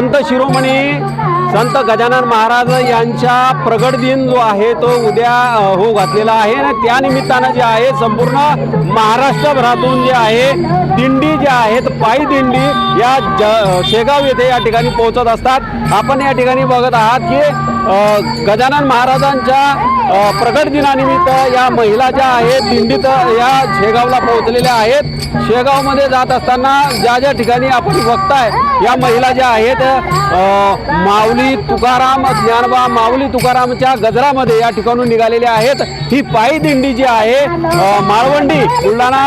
संत शिरोमणी संत गजानन महाराज यांचा प्रगट दिन जो आहे तो उद्या हो घातलेला आहे आणि त्या निमित्तानं जे आहे संपूर्ण महाराष्ट्रभरातून जे आहे दिंडी ज्या आहेत पायी दिंडी या शेगाव येथे या ठिकाणी पोहोचत असतात। आपण या ठिकाणी बघत आहात की गजानन महाराजांच्या प्रगट दिनानिमित्त या महिला ज्या आहेत दिंडीत या शेगावला पोहोचलेल्या आहेत। शेगावमध्ये जात असताना ज्या ज्या ठिकाणी आपण बघताय या महिला ज्या आहेत माऊली तुकाराम ज्ञानोबा माऊली तुकारामच्या गजरामध्ये या ठिकाणून निघालेल्या आहेत। ही पायी दिंडी जी आहे माळवंडी बुलढाणा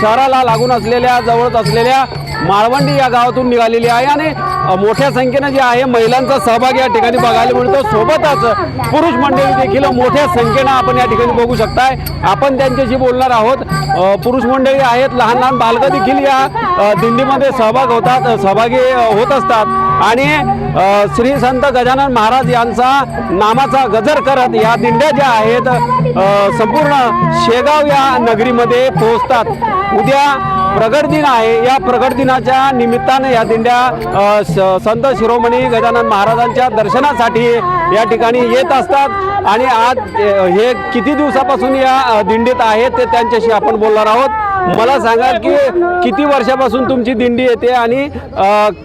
शहराला लागून असलेल्या जवळच असलेल्या माळवंडी या गावातून निघालेली आहे आणि मोठ्या संख्येने जे आहे महिलांचा सहभाग या ठिकाणी बघायला मिळतो। सोबतच पुरुष मंडळी देखील मोठ्या संख्येने आपण या ठिकाणी बघू शकताय। आपण त्यांच्याशी बोलणार आहोत। पुरुष मंडळी आहेत, लहान लहान बालकं देखील या दिंडीमध्ये सहभागी होत असतात आणि श्री संत गजानन महाराज यांचा नामाचा गजर करत या दिंड्या ज्या आहेत संपूर्ण शेगाव या नगरीमध्ये पोहोचतात। उद्या प्रगट दिन आहे। या प्रगट दिनाच्या निमित्ताने या दिंड्या संत शिरोमणी गजानन महाराजांच्या दर्शनासाठी या ठिकाणी येत असतात आणि आज हे किती दिवसापासून या दिंडीत आहेत ते त्यांच्याशी आपण बोलणार आहोत। मला सांगा की किती वर्षापासून तुमची दिंडी येते आणि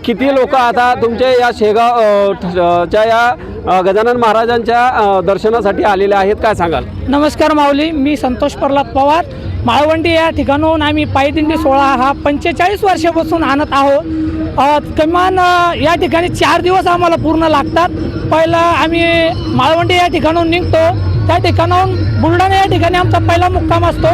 किती लोक आता तुमच्या या शेगावच्या या गजानन महाराजांच्या दर्शनासाठी आलेले आहेत, काय सांगाल? नमस्कार माऊली, मी संतोष प्रल्हाद पवार। माळवंडी या ठिकाणून आम्ही पायी दिंडी सोहळा हा 45 वर्षापासून आणत आहोत। किमान या ठिकाणी 4 दिवस आम्हाला पूर्ण लागतात। पहिलं आम्ही माळवंडी या ठिकाणून निघतो, त्या ठिकाणाहून बुलढाणा या ठिकाणी आमचा पहिला मुक्काम असतो।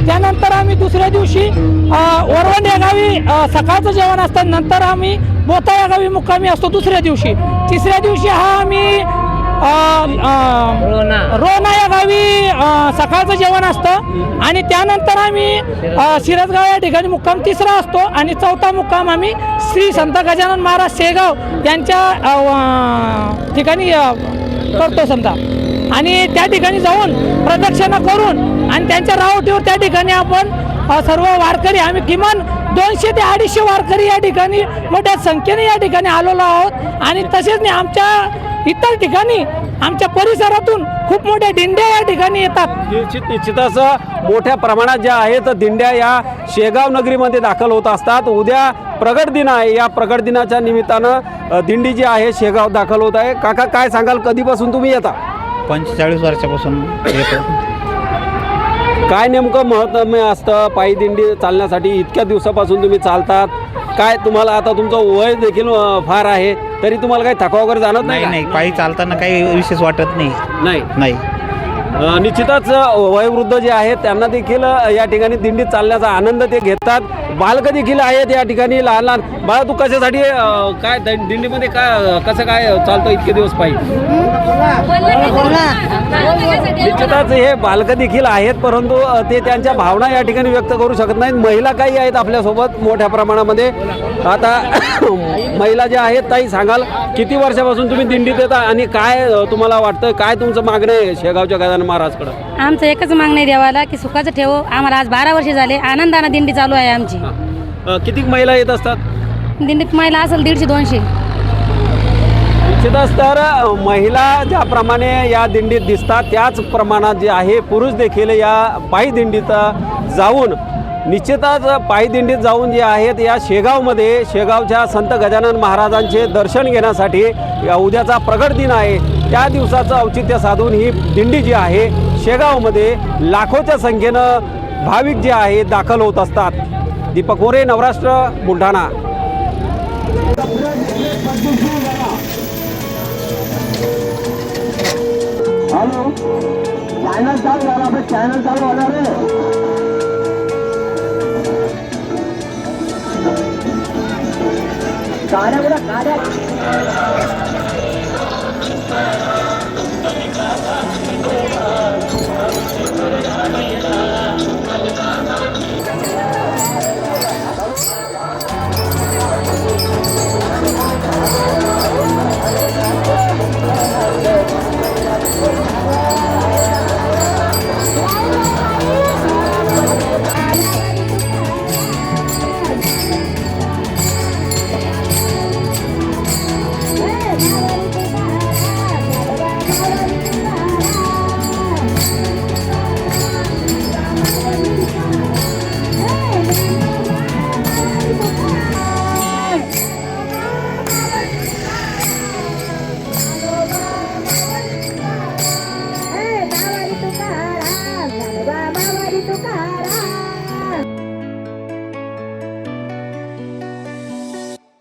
त्यानंतर आम्ही दुसऱ्या दिवशी वरवंड या गावी सकाळचं जेवण असतं, नंतर आम्ही बोथा या गावी मुक्कामी असतो दुसऱ्या दिवशी। तिसऱ्या दिवशी हा आम्ही रोणा या गावी सकाळचं जेवण असतं आणि त्यानंतर आम्ही शिरसगाव या ठिकाणी मुक्काम तिसरा असतो आणि चौथा मुक्काम आम्ही श्री संत गजानन महाराज शेगाव यांच्या ठिकाणी करतो समजा। आणि त्या ठिकाणी जाऊन प्रदक्षिणा करून आणि त्यांच्या रावटीवर त्या ठिकाणी आपण सर्व वारकरी आम्ही किमान 200 ते 250 वारकरी या ठिकाणी मोठ्या संख्येने या ठिकाणी आलेलो आहोत। आणि तसेच नाही आमच्या इतर ठिकाणी आमच्या परिसरातून खूप मोठ्या दिंड्या या ठिकाणी येतात। निश्चितच मोठ्या प्रमाणात ज्या आहेत दिंड्या या शेगाव नगरीमध्ये दाखल होत असतात। उद्या प्रगट दिन आहे, या प्रगट दिनाच्या निमित्तानं दिंडी जी आहे शेगाव दाखल होत आहे। काका काय सांगाल, कधीपासून तुम्ही येता? 45 वर्षापासून येतो। काय नेमकं महत्त्व असतं पायी दिंडी चालण्यासाठी? इतक्या दिवसापासून तुम्ही चालतात, काय तुम्हाला आता तुमचं वय देखील फार आहे तरी तुम्हाला काही थकवा वगैरे जाणवत नाही? नाही, पायी चालताना काही विशेष वाटत नाही। नाही निश्चितच वयोवृद्ध जे आहेत त्यांना देखील या ठिकाणी दिंडीत चालण्याचा आनंद ते घेतात। बालकं देखील आहेत या ठिकाणी लहान लहान। बाळा तू कशासाठी काय दिंडीमध्ये काय कसं काय चालतं इतके दिवस पायी? निश्चितच हे बालकं देखील आहेत परंतु ते त्यांच्या भावना या ठिकाणी व्यक्त करू शकत नाहीत। महिला काही आहेत आपल्यासोबत मोठ्या प्रमाणामध्ये। आता महिला ज्या आहेत ताई सांगाल किती वर्षापासून तुम्ही दिंडीत येता आणि काय तुम्हाला वाटतं, काय तुमचं मागणं आहे शेगावच्या गजानन महाराजकडं? आमचं एकच मागणं आहे देवाला की सुखाचं ठेवो। आम्हाला आज 12 वर्ष झाले आनंदानं दिंडी चालू आहे आमची। किती महिला येत असतात दिंडीत? महिला असेल 150-200। निश्चितच तर महिला ज्याप्रमाणे या दिंडीत दिसतात त्याच प्रमाणात जे आहे पुरुष देखील या पायी दिंडीत जाऊन निश्चितच पायी दिंडीत जाऊन जे आहेत या शेगावमध्ये शेगावच्या संत गजानन महाराजांचे दर्शन घेण्यासाठी या उद्याचा प्रगट दिन आहे त्या दिवसाचं औचित्य साधून ही दिंडी जी आहे शेगावमध्ये लाखोच्या संख्येनं भाविक जे आहे दाखल होत असतात। दीपक मोरे, नवराष्ट्र, बुलढाणा। चॅनल चालू झाला, आपलं चॅनल चालू होणार आहे। गाड्या